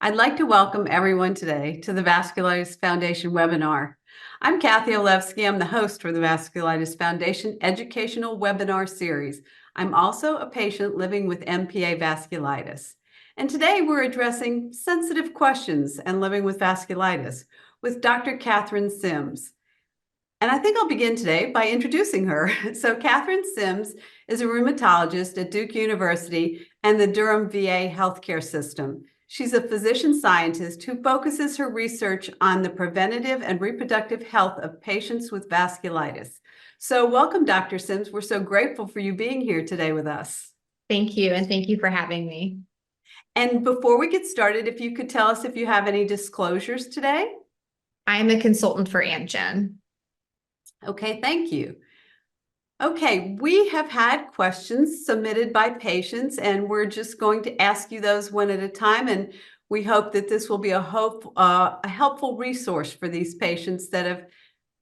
I'd like to welcome everyone today to the Vasculitis Foundation webinar. I'm Kathy Olewski. I'm the host for the Vasculitis Foundation Educational Webinar Series. I'm also a patient living with MPA vasculitis. And today we're addressing sensitive questions and living with vasculitis with Dr. Catherine Sims. And I think I'll begin today by introducing her. So Catherine Sims is a rheumatologist at Duke University and the Durham VA healthcare system. She's a physician scientist who focuses her research on the preventative and reproductive health of patients with vasculitis. So welcome, Dr. Sims. We're so grateful for you being here today with us. Thank you, and thank you for having me. And before we get started, if you could tell us if you have any disclosures today. I am a consultant for Amgen. Okay, thank you. Okay, we have had questions submitted by patients, and we're just going to ask you those one at a time. And we hope that this will be a helpful resource for these patients that have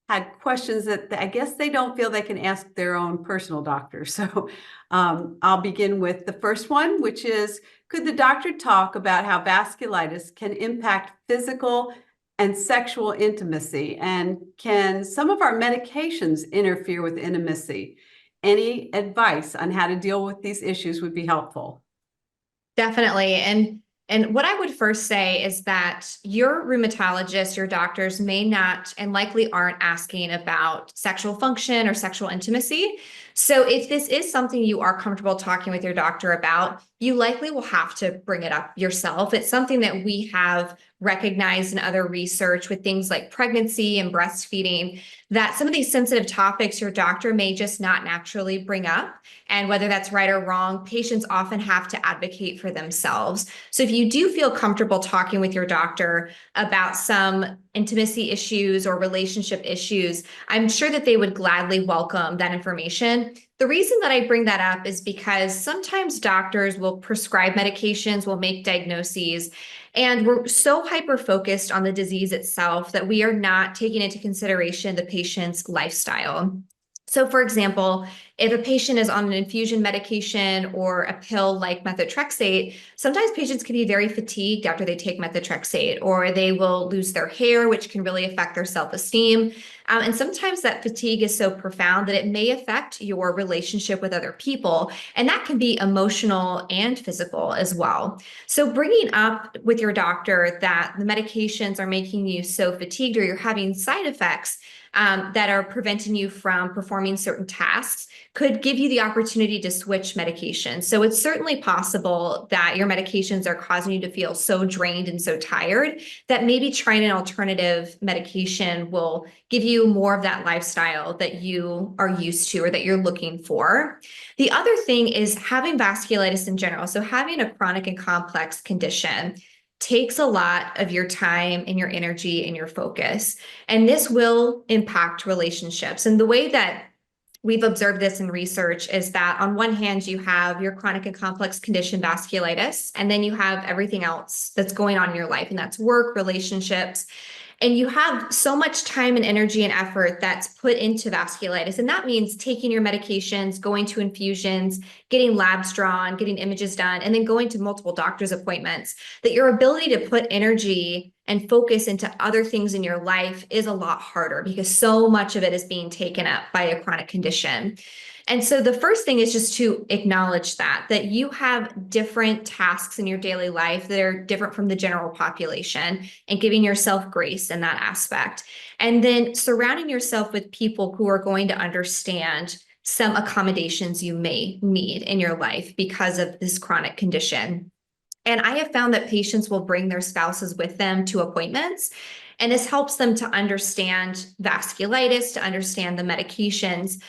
had questions that I guess they don't feel they can ask their own personal doctor. So I'll begin with the first one, which is, could the doctor talk about how vasculitis can impact physical and sexual intimacy, and can some of our medications interfere with intimacy? Any advice on how to deal with these issues would be helpful. Definitely. And what I would first say is that your rheumatologist, your doctors may not and likely aren't asking about sexual function or sexual intimacy. So if this is something you are comfortable talking with your doctor about, you likely will have to bring it up yourself. It's something that we have recognized in other research with things like pregnancy and breastfeeding, that some of these sensitive topics your doctor may just not naturally bring up. And whether that's right or wrong, patients often have to advocate for themselves. So if you do feel comfortable talking with your doctor about some intimacy issues or relationship issues, I'm sure that they would gladly welcome that information. The reason that I bring that up is because sometimes doctors will prescribe medications, will make diagnoses, and we're so hyper-focused on the disease itself that we are not taking into consideration the patient's lifestyle. So for example, if a patient is on an infusion medication or a pill like methotrexate, sometimes patients can be very fatigued after they take methotrexate, or they will lose their hair, which can really affect their self-esteem. And sometimes that fatigue is so profound that it may affect your relationship with other people, and that can be emotional and physical as well. So bringing up with your doctor that the medications are making you so fatigued or you're having side effects that are preventing you from performing certain tasks could give you the opportunity to switch medications. So it's certainly possible that your medications are causing you to feel so drained and so tired that maybe trying an alternative medication will give you more of that lifestyle that you are used to or that you're looking for. The other thing is having vasculitis in general. So having a chronic and complex condition takes a lot of your time and your energy and your focus. And this will impact relationships. And the way that we've observed this in research is that on one hand, you have your chronic and complex condition vasculitis, and then you have everything else that's going on in your life, and that's work, relationships. And you have so much time and energy and effort that's put into vasculitis. And that means taking your medications, going to infusions, getting labs drawn, getting images done, and then going to multiple doctor's appointments, that your ability to put energy and focus into other things in your life is a lot harder because so much of it is being taken up by a chronic condition. And so the first thing is just to acknowledge that you have different tasks in your daily life that are different from the general population, and giving yourself grace in that aspect. And then surrounding yourself with people who are going to understand some accommodations you may need in your life because of this chronic condition. And I have found that patients will bring their spouses with them to appointments. And this helps them to understand vasculitis, to understand the medications,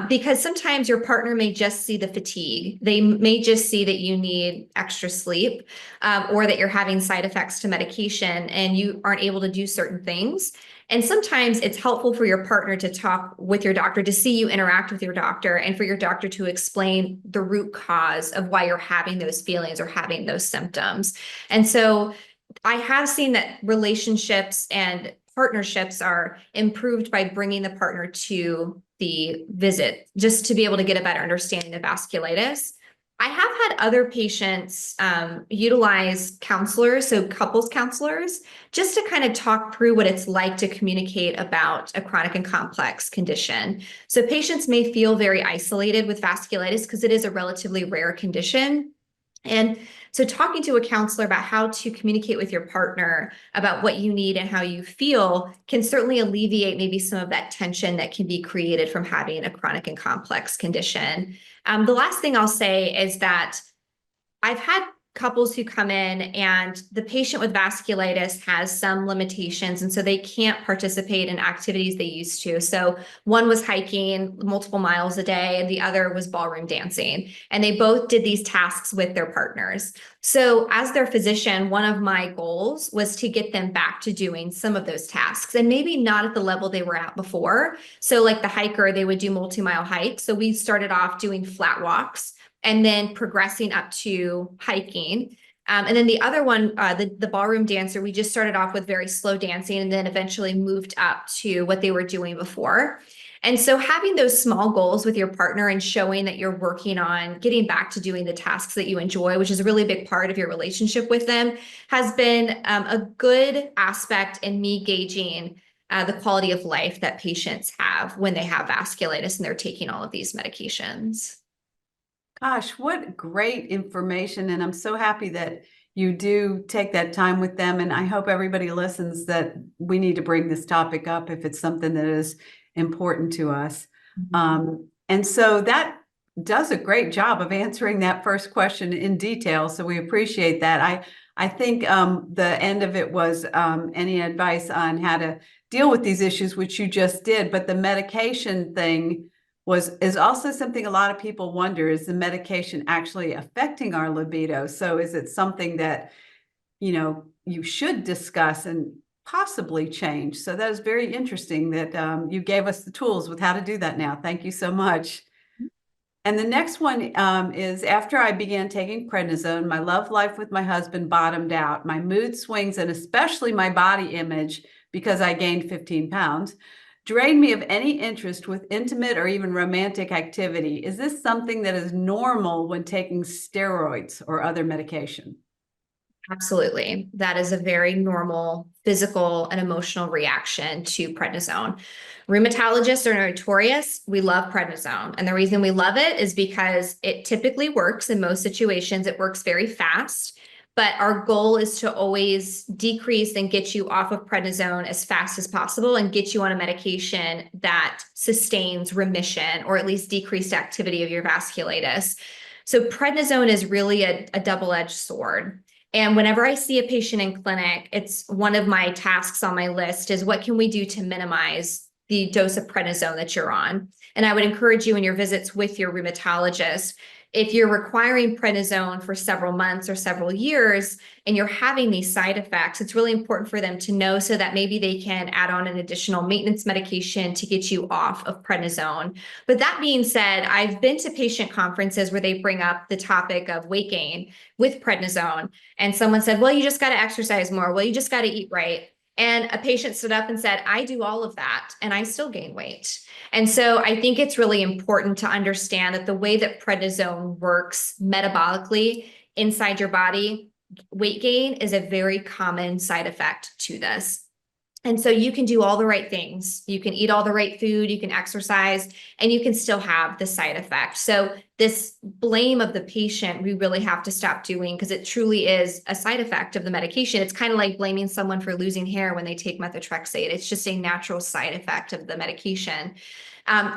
because sometimes your partner may just see the fatigue. They may just see that you need extra sleep, or that you're having side effects to medication and you aren't able to do certain things. And sometimes it's helpful for your partner to talk with your doctor, to see you interact with your doctor, and for your doctor to explain the root cause of why you're having those feelings or having those symptoms. And so I have seen that relationships and partnerships are improved by bringing the partner to the visit, just to be able to get a better understanding of vasculitis. I have had other patients utilize counselors, so couples counselors, just to kind of talk through what it's like to communicate about a chronic and complex condition. So patients may feel very isolated with vasculitis because it is a relatively rare condition. And so talking to a counselor about how to communicate with your partner about what you need and how you feel can certainly alleviate maybe some of that tension that can be created from having a chronic and complex condition. The last thing I'll say is that I've had couples who come in and the patient with vasculitis has some limitations, and so they can't participate in activities they used to. So one was hiking multiple miles a day and the other was ballroom dancing, and they both did these tasks with their partners. So as their physician, one of my goals was to get them back to doing some of those tasks, and maybe not at the level they were at before. So like the hiker, they would do multi-mile hikes. So we started off doing flat walks and then progressing up to hiking. And then the other one, the ballroom dancer, we just started off with very slow dancing and then eventually moved up to what they were doing before. And so having those small goals with your partner and showing that you're working on getting back to doing the tasks that you enjoy, which is a really big part of your relationship with them, has been a good aspect in me gauging the quality of life that patients have when they have vasculitis and they're taking all of these medications. Gosh, what great information. And I'm so happy that you do take that time with them. And I hope everybody listens that we need to bring this topic up if it's something that is important to us. And so that does a great job of answering that first question in detail. So we appreciate that. I think the end of it was any advice on how to deal with these issues, which you just did, but the medication thing is also something a lot of people wonder, is the medication actually affecting our libido? So is it something that, you should discuss and possibly change? So that is very interesting that you gave us the tools with how to do that now. Thank you so much. And the next one is, after I began taking prednisone, my love life with my husband bottomed out. My mood swings and especially my body image, because I gained 15 pounds, drained me of any interest with intimate or even romantic activity. Is this something that is normal when taking steroids or other medication? Absolutely. That is a very normal physical and emotional reaction to prednisone. Rheumatologists are notorious. We love prednisone. And the reason we love it is because it typically works in most situations. It works very fast. But our goal is to always decrease and get you off of prednisone as fast as possible and get you on a medication that sustains remission or at least decreased activity of your vasculitis. So prednisone is really a double-edged sword. And whenever I see a patient in clinic, it's one of my tasks on my list is, what can we do to minimize the dose of prednisone that you're on? And I would encourage you in your visits with your rheumatologist, if you're requiring prednisone for several months or several years and you're having these side effects, it's really important for them to know so that maybe they can add on an additional maintenance medication to get you off of prednisone. But that being said, I've been to patient conferences where they bring up the topic of weight gain with prednisone. And someone said, well, you just got to exercise more. Well, you just got to eat right. And a patient stood up and said, I do all of that and I still gain weight. And so I think it's really important to understand that the way that prednisone works metabolically inside your body, weight gain is a very common side effect to this. And so you can do all the right things. You can eat all the right food, you can exercise, and you can still have the side effect. So this blame of the patient, we really have to stop doing, because it truly is a side effect of the medication. It's kind of like blaming someone for losing hair when they take methotrexate. It's just a natural side effect of the medication.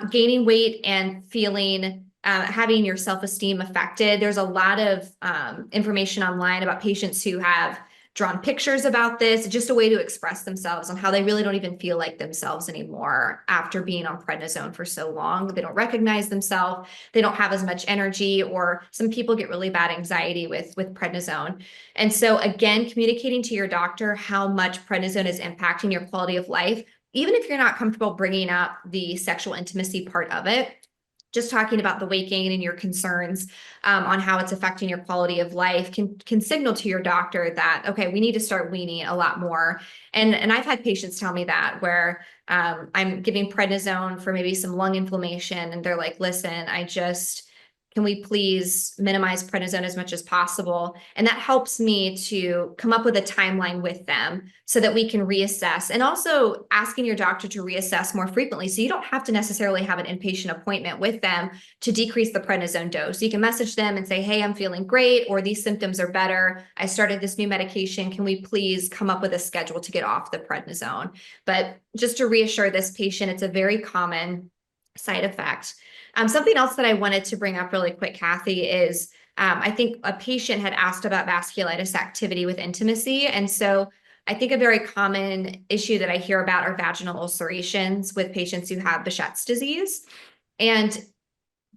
Gaining weight and feeling having your self-esteem affected. There's a lot of information online about patients who have drawn pictures about this, just a way to express themselves on how they really don't even feel like themselves anymore after being on prednisone for so long. They don't recognize themselves. They don't have as much energy, or some people get really bad anxiety with prednisone. And so again, communicating to your doctor how much prednisone is impacting your quality of life, even if you're not comfortable bringing up the sexual intimacy part of it, just talking about the weight gain and your concerns on how it's affecting your quality of life can signal to your doctor that, okay, we need to start weaning a lot more. And I've had patients tell me that, where I'm giving prednisone for maybe some lung inflammation, and they're like, listen, I just can we please minimize prednisone as much as possible? And that helps me to come up with a timeline with them so that we can reassess, and also asking your doctor to reassess more frequently. So you don't have to necessarily have an inpatient appointment with them to decrease the prednisone dose. You can message them and say, hey, I'm feeling great, or these symptoms are better. I started this new medication. Can we please come up with a schedule to get off the prednisone? But just to reassure this patient, it's a very common side effect. Something else that I wanted to bring up really quick, Kathy, is I think a patient had asked about vasculitis activity with intimacy. And so I think a very common issue that I hear about are vaginal ulcerations with patients who have Behçet's disease. And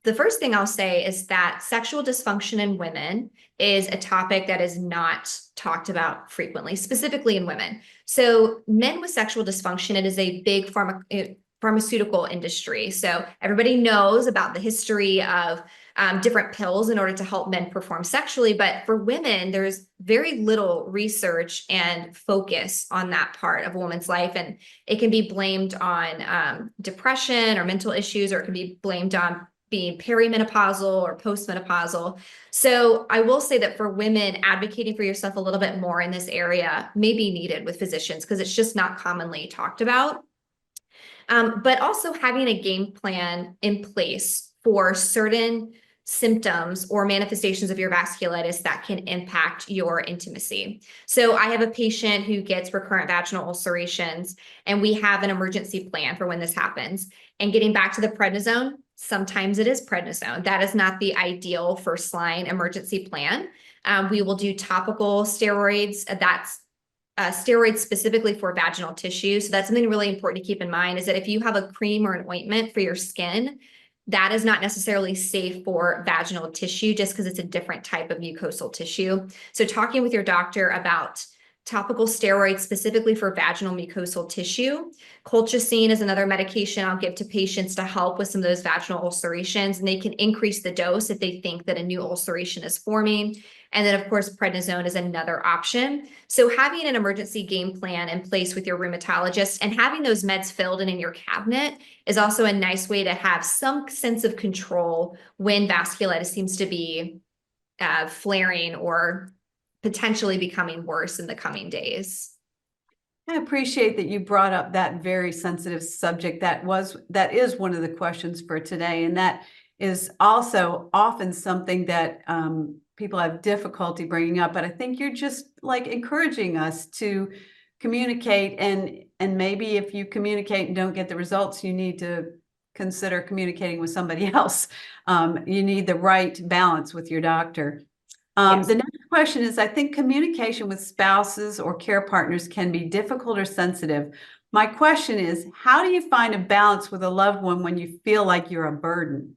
the first thing I'll say is that sexual dysfunction in women is a topic that is not talked about frequently, specifically in women. So men with sexual dysfunction, it is a big pharmaceutical industry. So everybody knows about the history of different pills in order to help men perform sexually. But for women, there's very little research and focus on that part of a woman's life. And it can be blamed on depression or mental issues, or it can be blamed on being perimenopausal or postmenopausal. So I will say that for women, advocating for yourself a little bit more in this area may be needed with physicians because it's just not commonly talked about. But also having a game plan in place for certain symptoms or manifestations of your vasculitis that can impact your intimacy. So I have a patient who gets recurrent vaginal ulcerations, and we have an emergency plan for when this happens. And getting back to the prednisone, sometimes it is prednisone. That is not the ideal first-line emergency plan. We will do topical steroids. That's steroids specifically for vaginal tissue. So that's something really important to keep in mind, is that if you have a cream or an ointment for your skin, that is not necessarily safe for vaginal tissue just because it's a different type of mucosal tissue. So talking with your doctor about topical steroids specifically for vaginal mucosal tissue. Colchicine is another medication I'll give to patients to help with some of those vaginal ulcerations, and they can increase the dose if they think that a new ulceration is forming. And then, of course, prednisone is another option. So having an emergency game plan in place with your rheumatologist and having those meds filled in your cabinet is also a nice way to have some sense of control when vasculitis seems to be flaring or potentially becoming worse in the coming days. I appreciate that you brought up that very sensitive subject. That is one of the questions for today, and that is also often something that people have difficulty bringing up. But I think you're just like encouraging us to communicate, and maybe if you communicate and don't get the results, you need to consider communicating with somebody else. You need the right balance with your doctor. Yes. The next question is, I think communication with spouses or care partners can be difficult or sensitive. My question is, how do you find a balance with a loved one when you feel like you're a burden,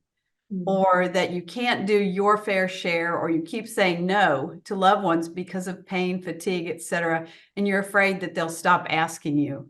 or that you can't do your fair share, or you keep saying no to loved ones because of pain, fatigue, etc., and you're afraid that they'll stop asking you?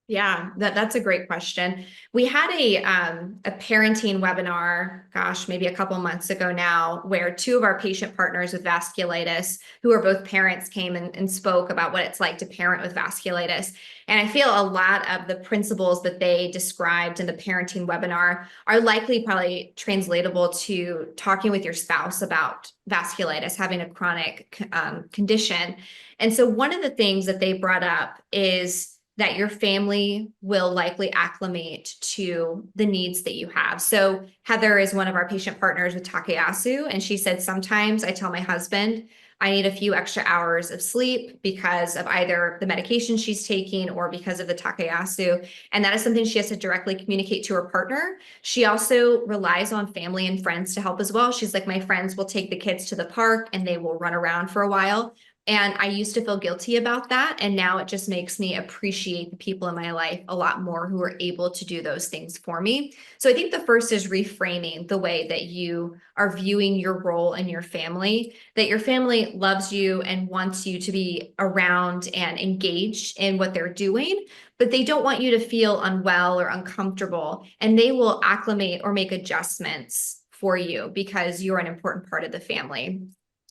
Yeah, that's a great question. We had a parenting webinar, gosh, maybe a couple months ago now, where two of our patient partners with vasculitis, who are both parents, came and spoke about what it's like to parent with vasculitis. And I feel a lot of the principles that they described in the parenting webinar are likely probably translatable to talking with your spouse about vasculitis, having a chronic condition. And so one of the things that they brought up is that your family will likely acclimate to the needs that you have. So Heather is one of our patient partners with Takayasu, and she said, sometimes I tell my husband I need a few extra hours of sleep because of either the medication she's taking or because of the Takayasu. And that is something she has to directly communicate to her partner. She also relies on family and friends to help as well. She's like, my friends will take the kids to the park and they will run around for a while. And I used to feel guilty about that. And now it just makes me appreciate the people in my life a lot more who are able to do those things for me. So I think the first is reframing the way that you are viewing your role in your family, that your family loves you and wants you to be around and engaged in what they're doing, but they don't want you to feel unwell or uncomfortable. And they will acclimate or make adjustments for you because you're an important part of the family.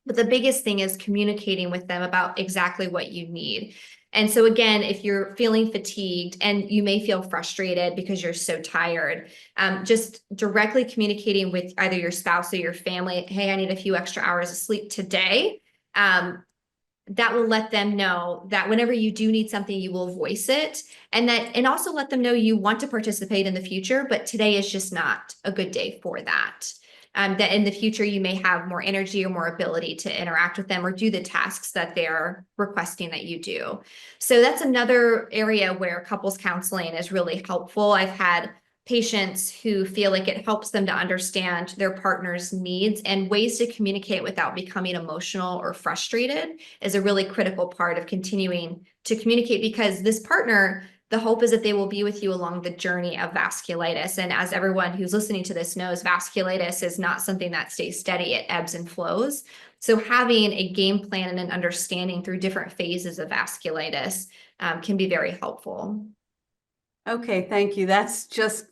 But the biggest thing is communicating with them about exactly what you need. And so again, if you're feeling fatigued and you may feel frustrated because you're so tired, just directly communicating with either your spouse or your family, hey, I need a few extra hours of sleep today. That will let them know that whenever you do need something, you will voice it, and also let them know you want to participate in the future, but today is just not a good day for that. That in the future you may have more energy or more ability to interact with them or do the tasks that they're requesting that you do. So that's another area where couples counseling is really helpful. I've had patients who feel like it helps them to understand their partner's needs, and ways to communicate without becoming emotional or frustrated is a really critical part of continuing to communicate, because this partner, the hope is that they will be with you along the journey of vasculitis. And as everyone who's listening to this knows, vasculitis is not something that stays steady, it ebbs and flows. So having a game plan and an understanding through different phases of vasculitis can be very helpful. Okay, thank you. That's just,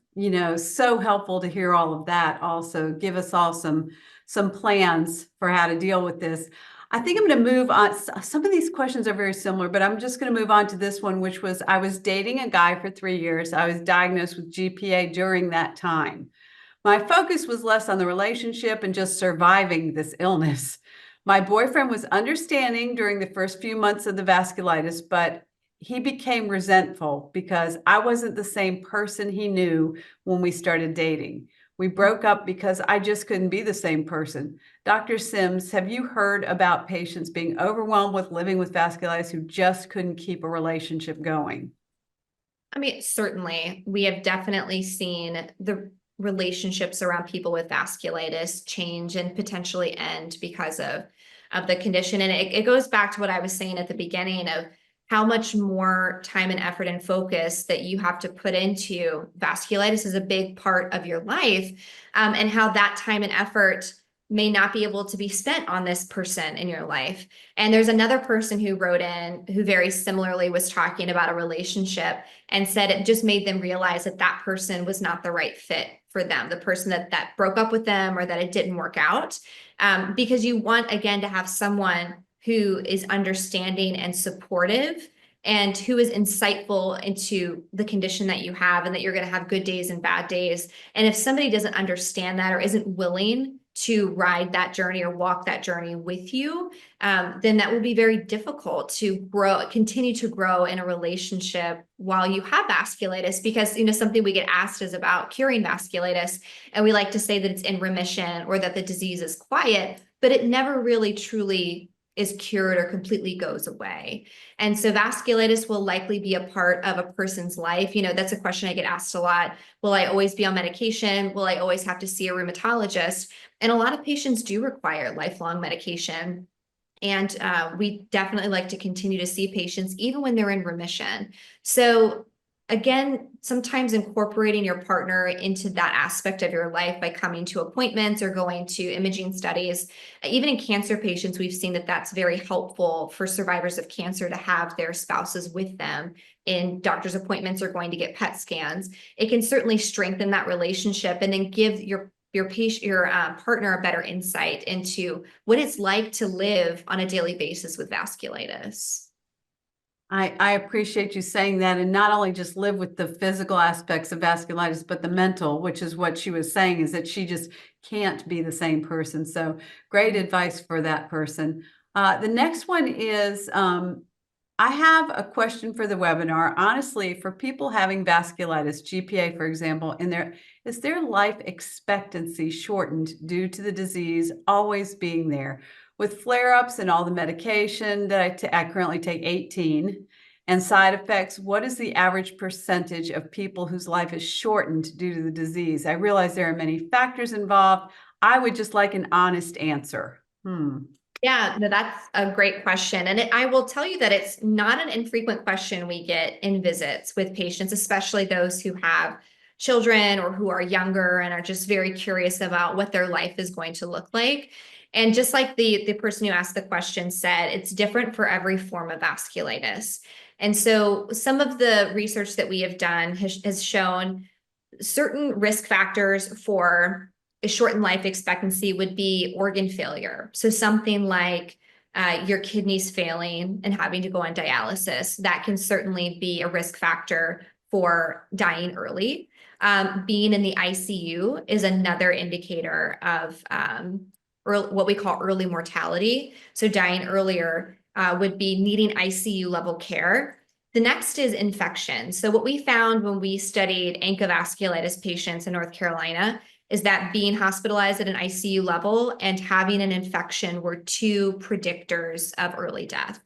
so helpful to hear all of that. Also, give us all some plans for how to deal with this. I think I'm going to move on. Some of these questions are very similar, but I'm just going to move on to this one, which was, I was dating a guy for 3 years. I was diagnosed with GPA during that time. My focus was less on the relationship and just surviving this illness. My boyfriend was understanding during the first few months of the vasculitis, but he became resentful because I wasn't the same person he knew when we started dating. We broke up because I just couldn't be the same person. Dr. Sims, have you heard about patients being overwhelmed with living with vasculitis who just couldn't keep a relationship going? I mean, certainly, we have definitely seen the relationships around people with vasculitis change and potentially end because of the condition. And it goes back to what I was saying at the beginning of how much more time and effort and focus that you have to put into vasculitis is a big part of your life, and how that time and effort may not be able to be spent on this person in your life. And there's another person who wrote in who very similarly was talking about a relationship and said it just made them realize that that person was not the right fit for them, the person that broke up with them or that it didn't work out. Because you want, again, to have someone who is understanding and supportive and who is insightful into the condition that you have, and that you're going to have good days and bad days. And if somebody doesn't understand that or isn't willing to ride that journey or walk that journey with you, then that will be very difficult to continue to grow in a relationship while you have vasculitis. Because, something we get asked is about curing vasculitis. And we like to say that it's in remission or that the disease is quiet, but it never really truly is cured or completely goes away. And so vasculitis will likely be a part of a person's life. That's a question I get asked a lot. Will I always be on medication? Will I always have to see a rheumatologist? And a lot of patients do require lifelong medication. And we definitely like to continue to see patients even when they're in remission. So again, sometimes incorporating your partner into that aspect of your life by coming to appointments or going to imaging studies. Even in cancer patients, we've seen that that's very helpful for survivors of cancer to have their spouses with them in doctor's appointments or going to get PET scans. It can certainly strengthen that relationship and then give your partner a better insight into what it's like to live on a daily basis with vasculitis. I appreciate you saying that, and not only just live with the physical aspects of vasculitis, but the mental, which is what she was saying, is that she just can't be the same person. So great advice for that person. The next one is, I have a question for the webinar. Honestly, for people having vasculitis, GPA, for example, is their life expectancy shortened due to the disease always being there? With flare-ups and all the medication that I currently take 18 and side effects, what is the average percentage of people whose life is shortened due to the disease? I realize there are many factors involved. I would just like an honest answer. Yeah, no, that's a great question. And I will tell you that it's not an infrequent question we get in visits with patients, especially those who have children or who are younger and are just very curious about what their life is going to look like. And just like the person who asked the question said, it's different for every form of vasculitis. And so some of the research that we have done has shown certain risk factors for a shortened life expectancy would be organ failure. So something like your kidneys failing and having to go on dialysis, that can certainly be a risk factor for dying early. Being in the ICU is another indicator of what we call early mortality. So dying earlier would be needing ICU level care. The next is infection. So what we found when we studied ANCA vasculitis patients in North Carolina is that being hospitalized at an ICU level and having an infection were two predictors of early death.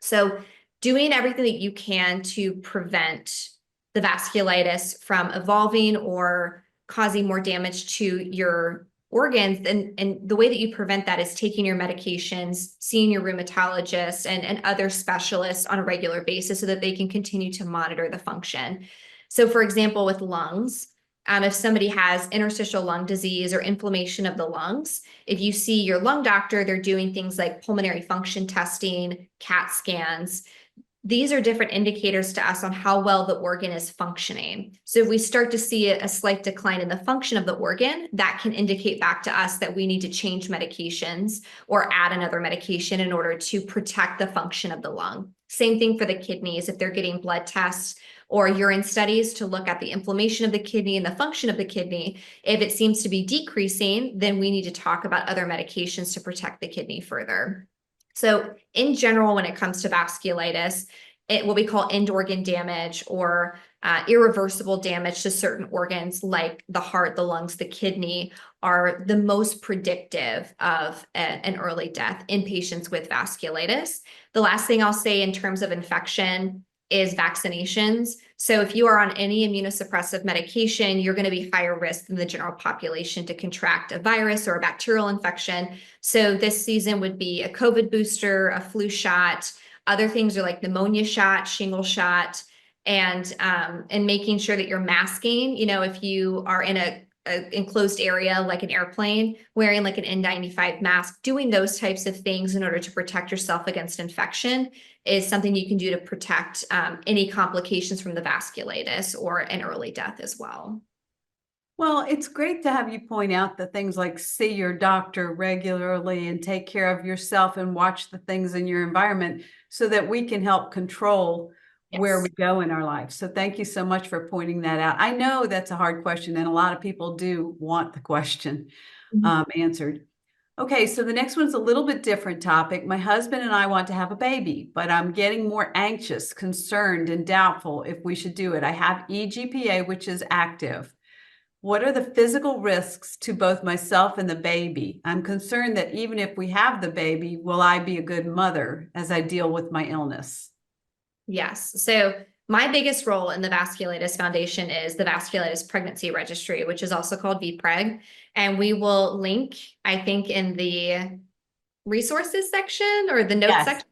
So doing everything that you can to prevent the vasculitis from evolving or causing more damage to your organs, and the way that you prevent that is taking your medications, seeing your rheumatologist and other specialists on a regular basis so that they can continue to monitor the function. So for example, with lungs, if somebody has interstitial lung disease or inflammation of the lungs, if you see your lung doctor, they're doing things like pulmonary function testing, CAT scans. These are different indicators to us on how well the organ is functioning. So if we start to see a slight decline in the function of the organ, that can indicate back to us that we need to change medications or add another medication in order to protect the function of the lung. Same thing for the kidneys. If they're getting blood tests or urine studies to look at the inflammation of the kidney and the function of the kidney, if it seems to be decreasing, then we need to talk about other medications to protect the kidney further. So in general, when it comes to vasculitis, what we call end organ damage or irreversible damage to certain organs like the heart, the lungs, the kidney are the most predictive of an early death in patients with vasculitis. The last thing I'll say in terms of infection is vaccinations. So if you are on any immunosuppressive medication, you're going to be higher risk than the general population to contract a virus or a bacterial infection. So this season would be a COVID booster, a flu shot. Other things are like pneumonia shot, shingle shot, and making sure that you're masking. You know, if you are in a enclosed area like an airplane, wearing like an N95 mask, doing those types of things in order to protect yourself against infection is something you can do to protect any complications from the vasculitis or an early death as well. Well, it's great to have you point out the things like see your doctor regularly and take care of yourself and watch the things in your environment so that we can help control where we go in our life. So thank you so much for pointing that out. I know that's a hard question, and a lot of people do want the question answered. Okay, so the next one's a little bit different topic. My husband and I want to have a baby, but I'm getting more anxious, concerned, and doubtful if we should do it. I have EGPA, which is active. What are the physical risks to both myself and the baby? I'm concerned that even if we have the baby, will I be a good mother as I deal with my illness? Yes. So my biggest role in the Vasculitis Foundation is the Vasculitis Pregnancy Registry, which is also called VPREG. And we will link, I think, in the resources section or the notes section.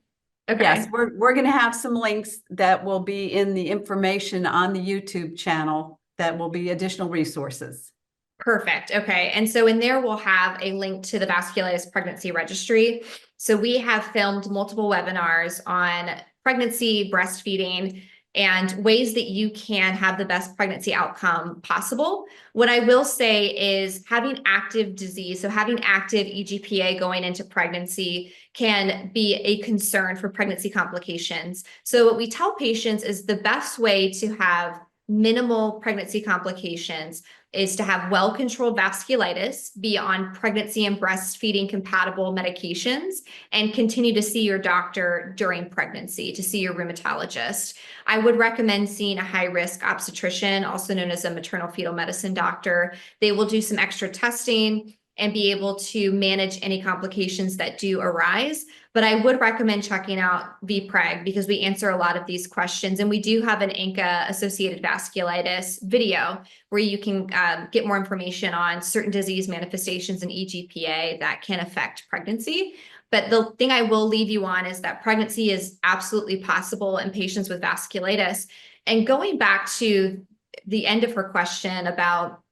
Okay. Yes, we're going to have some links that will be in the information on the YouTube channel that will be additional resources. Perfect. Okay. And so in there, we'll have a link to the Vasculitis Pregnancy Registry. So we have filmed multiple webinars on pregnancy, breastfeeding, and ways that you can have the best pregnancy outcome possible. What I will say is having active disease, so having active EGPA going into pregnancy can be a concern for pregnancy complications. So what we tell patients is the best way to have minimal pregnancy complications is to have well-controlled vasculitis, be on pregnancy and breastfeeding compatible medications, and continue to see your doctor during pregnancy, to see your rheumatologist. I would recommend seeing a high-risk obstetrician, also known as a maternal fetal medicine doctor. They will do some extra testing and be able to manage any complications that do arise. But I would recommend checking out VPREG because we answer a lot of these questions. And we do have an ANCA-associated vasculitis video where you can get more information on certain disease manifestations in EGPA that can affect pregnancy. But the thing I will leave you on is that pregnancy is absolutely possible in patients with vasculitis. And going back to the end of her question about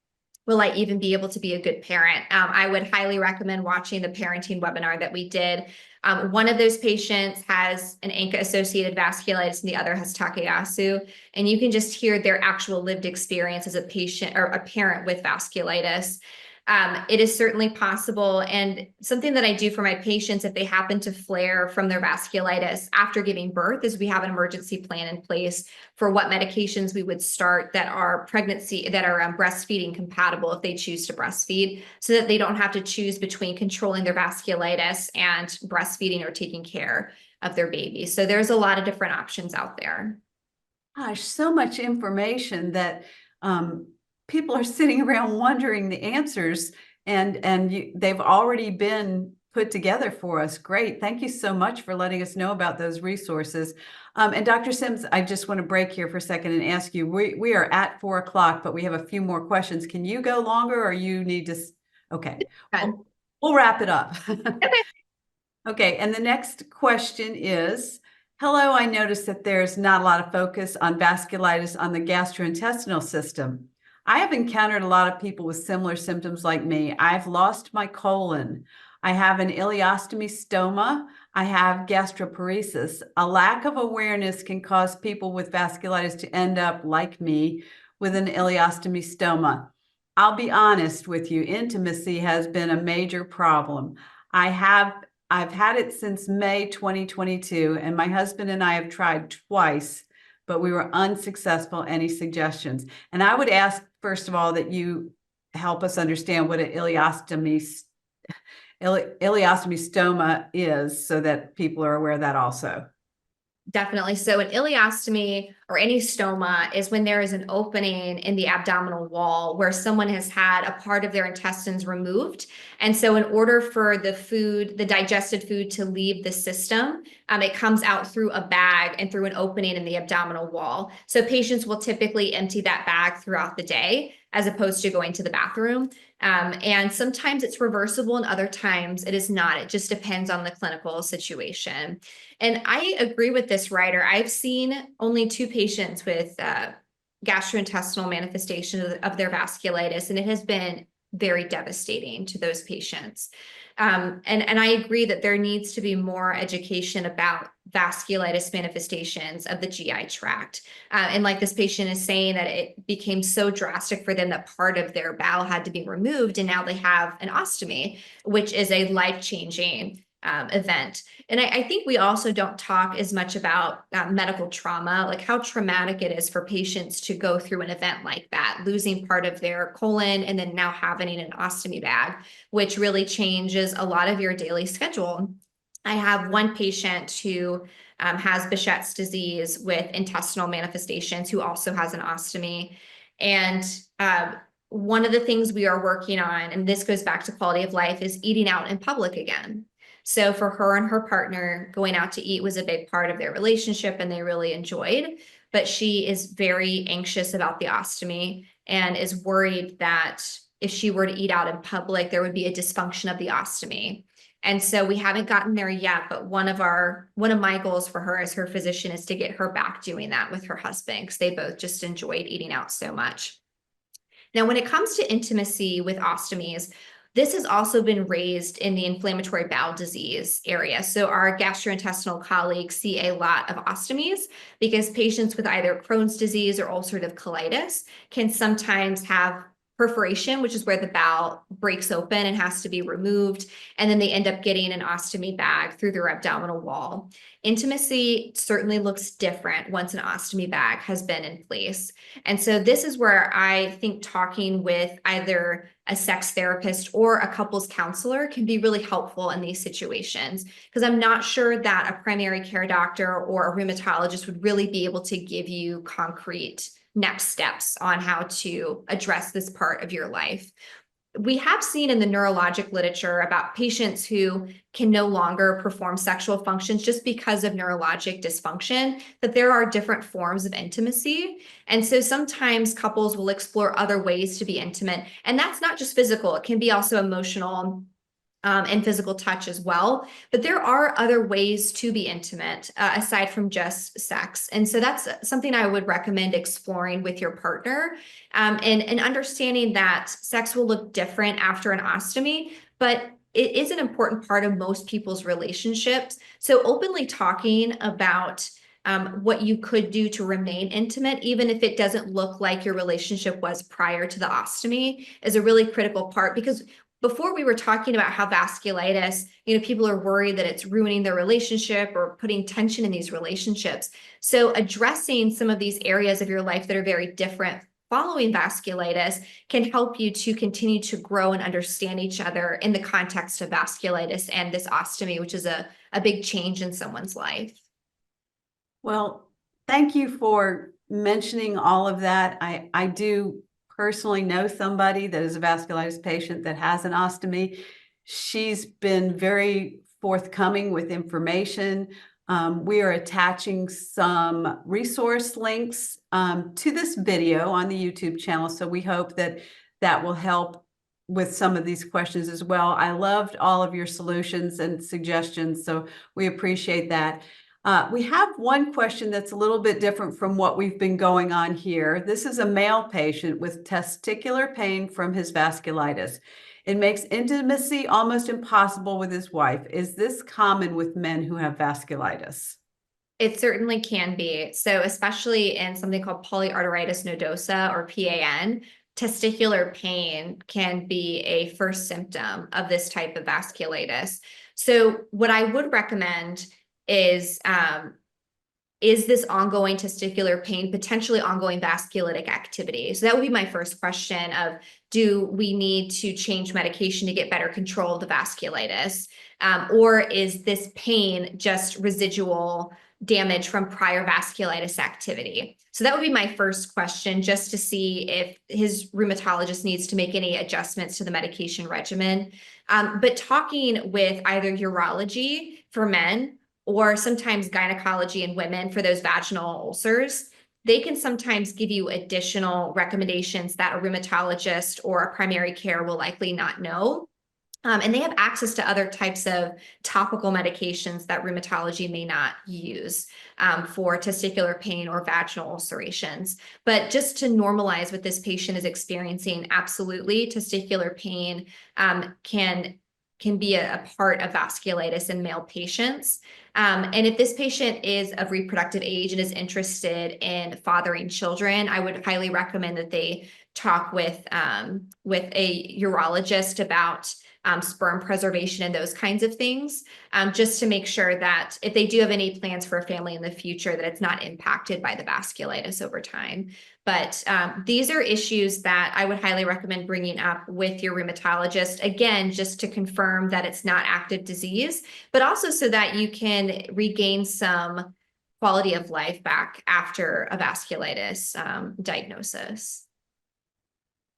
will I even be able to be a good parent? I would highly recommend watching the parenting webinar that we did. One of those patients has an ANCA-associated vasculitis and the other has Takayasu. And you can just hear their actual lived experience as a patient or a parent with vasculitis. It is certainly possible. And something that I do for my patients, if they happen to flare from their vasculitis after giving birth, is we have an emergency plan in place for what medications we would start that are breastfeeding compatible if they choose to breastfeed, so that they don't have to choose between controlling their vasculitis and breastfeeding or taking care of their baby. So there's a lot of different options out there. Gosh, so much information that people are sitting around wondering the answers, and they've already been put together for us. Great. Thank you so much for letting us know about those resources. And Dr. Sims, I just want to break here for a second and ask you, we are at 4 o'clock, but we have a few more questions. Can you go longer, or you need to? Okay, we'll wrap it up. Okay. Okay, and the next question is, hello, I noticed that there's not a lot of focus on vasculitis on the gastrointestinal system. I have encountered a lot of people with similar symptoms like me. I've lost my colon. I have an ileostomy stoma. I have gastroparesis. A lack of awareness can cause people with vasculitis to end up, like me, with an ileostomy stoma. I'll be honest with you, intimacy has been a major problem. I've had it since May 2022, and my husband and I have tried twice, but we were unsuccessful. Any suggestions? And I would ask, first of all, that you help us understand what an ileostomy stoma is, so that people are aware of that also. Definitely. So an ileostomy or any stoma is when there is an opening in the abdominal wall where someone has had a part of their intestines removed. And so in order for the food, the digested food, to leave the system, it comes out through a bag and through an opening in the abdominal wall. So patients will typically empty that bag throughout the day, as opposed to going to the bathroom. And sometimes it's reversible and other times it is not. It just depends on the clinical situation. And I agree with this writer. I've seen only 2 patients with gastrointestinal manifestation of their vasculitis, and it has been very devastating to those patients. And I agree that there needs to be more education about vasculitis manifestations of the GI tract. And like this patient is saying, that it became so drastic for them that part of their bowel had to be removed, and now they have an ostomy, which is a life-changing event. And I think we also don't talk as much about medical trauma, like how traumatic it is for patients to go through an event like that, losing part of their colon and then now having an ostomy bag, which really changes a lot of your daily schedule. I have one patient who has Behçet's disease with intestinal manifestations, who also has an ostomy. And one of the things we are working on, and this goes back to quality of life, is eating out in public again. So for her and her partner, going out to eat was a big part of their relationship, and they really enjoyed. But she is very anxious about the ostomy and is worried that if she were to eat out in public, there would be a dysfunction of the ostomy. And so we haven't gotten there yet, but one of my goals for her as her physician is to get her back doing that with her husband, because they both just enjoyed eating out so much. Now, when it comes to intimacy with ostomies, this has also been raised in the inflammatory bowel disease area. So our gastrointestinal colleagues see a lot of ostomies because patients with either Crohn's disease or ulcerative colitis can sometimes have perforation, which is where the bowel breaks open and has to be removed. And then they end up getting an ostomy bag through their abdominal wall. Intimacy certainly looks different once an ostomy bag has been in place. And so this is where I think talking with either a sex therapist or a couples counselor can be really helpful in these situations, because I'm not sure that a primary care doctor or a rheumatologist would really be able to give you concrete next steps on how to address this part of your life. We have seen in the neurologic literature about patients who can no longer perform sexual functions just because of neurologic dysfunction, that there are different forms of intimacy. And so sometimes couples will explore other ways to be intimate. And that's not just physical, it can be also emotional and physical touch as well. But there are other ways to be intimate aside from just sex. And so that's something I would recommend exploring with your partner, and understanding that sex will look different after an ostomy, but it is an important part of most people's relationships. So openly talking about what you could do to remain intimate, even if it doesn't look like your relationship was prior to the ostomy, is a really critical part. Because before we were talking about how vasculitis, people are worried that it's ruining their relationship or putting tension in these relationships. So addressing some of these areas of your life that are very different following vasculitis can help you to continue to grow and understand each other in the context of vasculitis and this ostomy, which is a big change in someone's life. Well, thank you for mentioning all of that. I do personally know somebody that is a vasculitis patient that has an ostomy. She's been very forthcoming with information. We are attaching some resource links to this video on the YouTube channel. So we hope that that will help with some of these questions as well. I loved all of your solutions and suggestions, so we appreciate that. We have one question that's a little bit different from what we've been going on here. This is a male patient with testicular pain from his vasculitis. It makes intimacy almost impossible with his wife. Is this common with men who have vasculitis? It certainly can be. So especially in something called polyarteritis nodosa or PAN, testicular pain can be a first symptom of this type of vasculitis. So what I would recommend is this ongoing testicular pain potentially ongoing vasculitic activity? So that would be my first question of, do we need to change medication to get better control of the vasculitis? Or is this pain just residual damage from prior vasculitis activity? So that would be my first question, just to see if his rheumatologist needs to make any adjustments to the medication regimen. But talking with either urology for men or sometimes gynecology in women for those vaginal ulcers, they can sometimes give you additional recommendations that a rheumatologist or a primary care will likely not know. And they have access to other types of topical medications that rheumatology may not use for testicular pain or vaginal ulcerations. But just to normalize what this patient is experiencing, absolutely, testicular pain can be a part of vasculitis in male patients. And if this patient is of reproductive age and is interested in fathering children, I would highly recommend that they talk with a urologist about sperm preservation and those kinds of things, just to make sure that if they do have any plans for a family in the future, that it's not impacted by the vasculitis over time. But these are issues that I would highly recommend bringing up with your rheumatologist, again, just to confirm that it's not active disease, but also so that you can regain some quality of life back after a vasculitis diagnosis.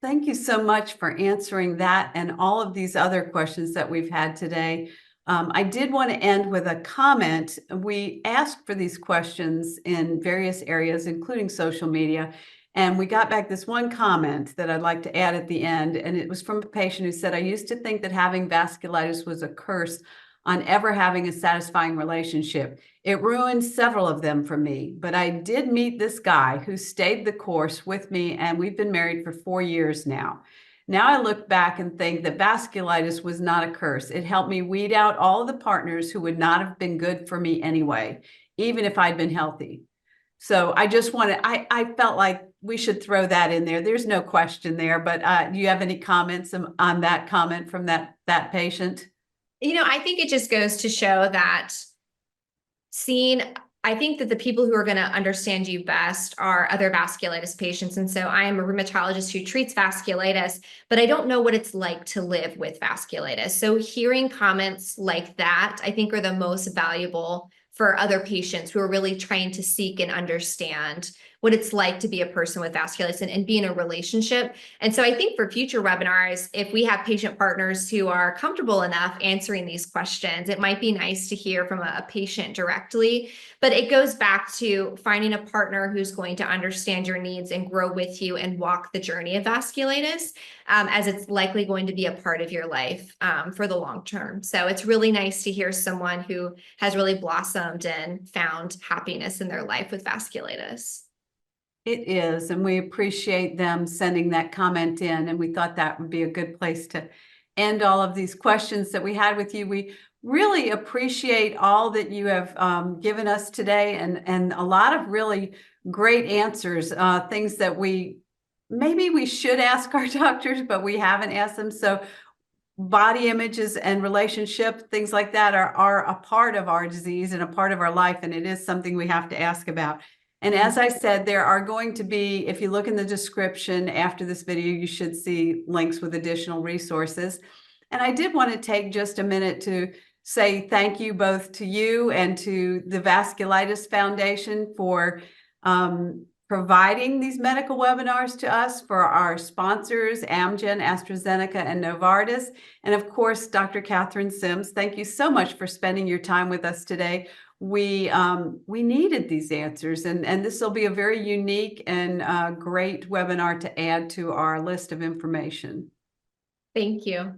Thank you so much for answering that and all of these other questions that we've had today. I did want to end with a comment. We asked for these questions in various areas, including social media, and we got back this one comment that I'd like to add at the end. And it was from a patient who said, "I used to think that having vasculitis was a curse on ever having a satisfying relationship. It ruined several of them for me, but I did meet this guy who stayed the course with me, and we've been married for 4 years now. Now I look back and think that vasculitis was not a curse. It helped me weed out all of the partners who would not have been good for me anyway, even if I'd been healthy." So I just I felt like we should throw that in there. There's no question there, but do you have any comments on that comment from that patient? I think it just goes to show that I think that the people who are going to understand you best are other vasculitis patients. And so I am a rheumatologist who treats vasculitis, but I don't know what it's like to live with vasculitis. So hearing comments like that, I think, are the most valuable for other patients who are really trying to seek and understand what it's like to be a person with vasculitis and be in a relationship. And so I think for future webinars, if we have patient partners who are comfortable enough answering these questions, it might be nice to hear from a patient directly. But it goes back to finding a partner who's going to understand your needs and grow with you and walk the journey of vasculitis, as it's likely going to be a part of your life for the long term. So it's really nice to hear someone who has really blossomed and found happiness in their life with vasculitis. It is, and we appreciate them sending that comment in, and we thought that would be a good place to end all of these questions that we had with you. We really appreciate all that you have given us today, and a lot of really great answers, things that maybe we should ask our doctors, but we haven't asked them. So body images and relationship, things like that are a part of our disease and a part of our life, and it is something we have to ask about. And as I said, there are going to be, if you look in the description after this video, you should see links with additional resources. And I did want to take just a minute to say thank you both to you and to the Vasculitis Foundation for providing these medical webinars to us, for our sponsors, Amgen, AstraZeneca, and Novartis. And of course, Dr. Catherine Sims, thank you so much for spending your time with us today. We needed these answers, and this will be a very unique and great webinar to add to our list of information. Thank you.